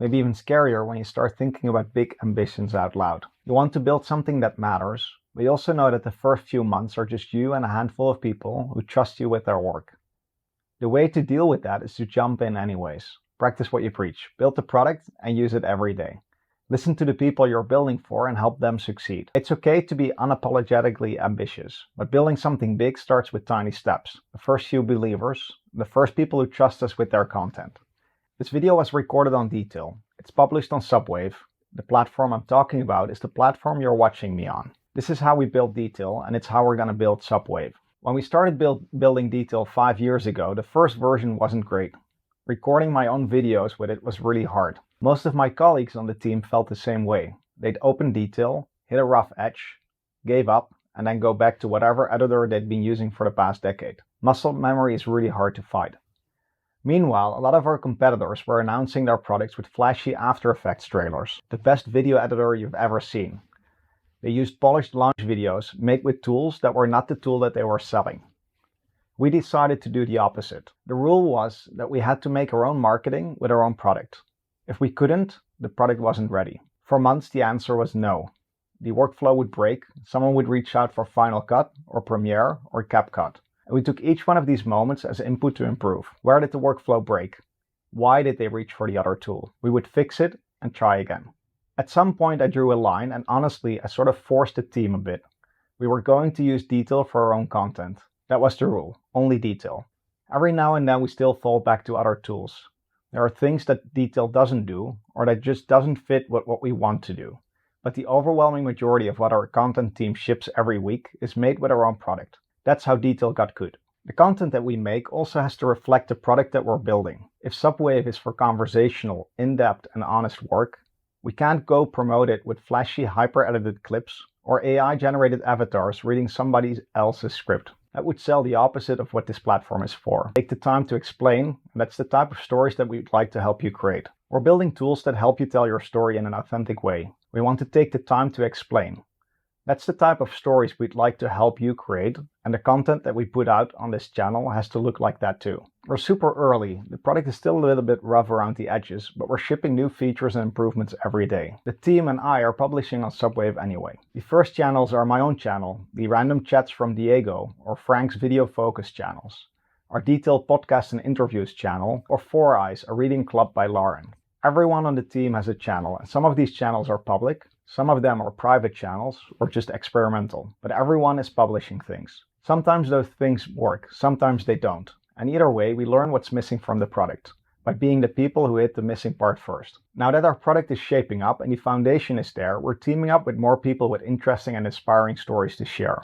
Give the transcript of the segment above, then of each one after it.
Maybe even scarier when you start thinking about big ambitions out loud. You want to build something that matters, but you also know that the first few months are just you and a handful of people who trust you with their work. The way to deal with that is to jump in anyways. Practice what you preach. Build the product and use it every day. Listen to the people you're building for and help them succeed. It's okay to be unapologetically ambitious, but building something big starts with tiny steps. The first few believers, the first people who trust us with their content. This video was recorded on Detail. It's published on Subwave. The platform I'm talking about is the platform you're watching me on. This is how we build Detail, and it's how we're going to build Subwave. When we started building Detail 5 years ago, the first version wasn't great. Recording my own videos with it was really hard. Most of my colleagues on the team felt the same way. They'd open Detail, hit a rough edge, gave up, and then go back to whatever editor they'd been using for the past decade. Muscle memory is really hard to fight. Meanwhile, a lot of our competitors were announcing their products with flashy After Effects trailers, the best video editor you've ever seen. They used polished launch videos made with tools that were not the tool that they were selling. We decided to do the opposite. The rule was that we had to make our own marketing with our own product. If we couldn't, the product wasn't ready. For months, the answer was no. The workflow would break, someone would reach out for Final Cut or Premiere or CapCut. And we took each one of these moments as input to improve. Where did the workflow break? Why did they reach for the other tool? We would fix it and try again. At some point I drew a line, and honestly I sort of forced the team a bit. We were going to use Detail for our own content. That was the rule, only Detail. Every now and then we still fall back to other tools. There are things that Detail doesn't do, or that just doesn't fit with what we want to do. But the overwhelming majority of what our content team ships every week is made with our own product. That's how Detail got good. The content that we make also has to reflect the product that we're building. If Subwave is for conversational, in-depth and honest work, we can't go promote it with flashy hyper-edited clips or AI-generated avatars reading somebody else's script. That would sell the opposite of what this platform is for. Take the time to explain, and that's the type of stories that we'd like to help you create. We're building tools that help you tell your story in an authentic way. We want to take the time to explain. That's the type of stories we'd like to help you create, and the content that we put out on this channel has to look like that too. We're super early, the product is still a little bit rough around the edges, but we're shipping new features and improvements every day. The team and I are publishing on Subwave anyway. The first channels are my own channel, the Random Chats from Diego or Frank's Video Focus channels, our Detailed Podcast and Interviews channel, or Four Eyes, a reading club by Lauren. Everyone on the team has a channel, and some of these channels are public, some of them are private channels or just experimental, but everyone is publishing things. Sometimes those things work, sometimes they don't. And either way, we learn what's missing from the product, by being the people who hit the missing part first. Now that our product is shaping up and the foundation is there, we're teaming up with more people with interesting and inspiring stories to share.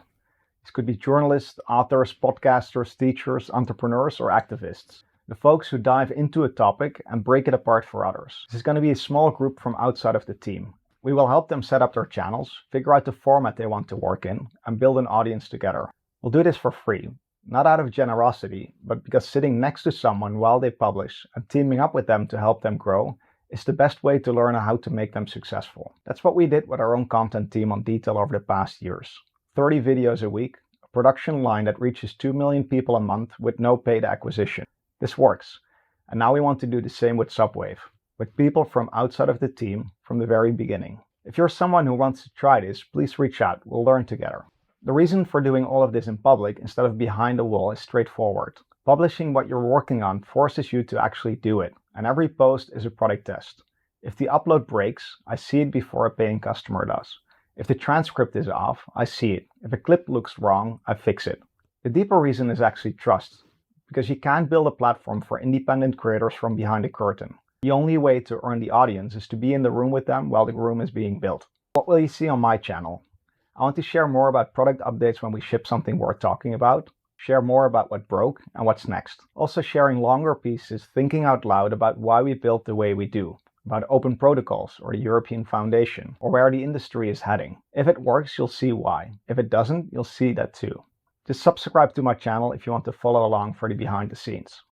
This could be journalists, authors, podcasters, teachers, entrepreneurs, or activists. The folks who dive into a topic and break it apart for others. This is going to be a small group from outside of the team. We will help them set up their channels, figure out the format they want to work in, and build an audience together. We'll do this for free, not out of generosity, but because sitting next to someone while they publish and teaming up with them to help them grow is the best way to learn how to make them successful. That's what we did with our own content team on Detail over the past years. 30 videos a week, a production line that reaches 2 million people a month with no paid acquisition. This works, and now we want to do the same with Subwave, with people from outside of the team from the very beginning. If you're someone who wants to try this, please reach out, we'll learn together. The reason for doing all of this in public instead of behind a wall is straightforward. Publishing what you're working on forces you to actually do it, and every post is a product test. If the upload breaks, I see it before a paying customer does. If the transcript is off, I see it. If a clip looks wrong, I fix it. The deeper reason is actually trust, because you can't build a platform for independent creators from behind a curtain. The only way to earn the audience is to be in the room with them while the room is being built. What will you see on my channel? I want to share more about product updates when we ship something worth talking about, share more about what broke and what's next. Also sharing longer pieces thinking out loud about why we built the way we do, about open protocols or the European Foundation, or where the industry is heading. If it works, you'll see why. If it doesn't, you'll see that too. Just subscribe to my channel if you want to follow along for the behind the scenes.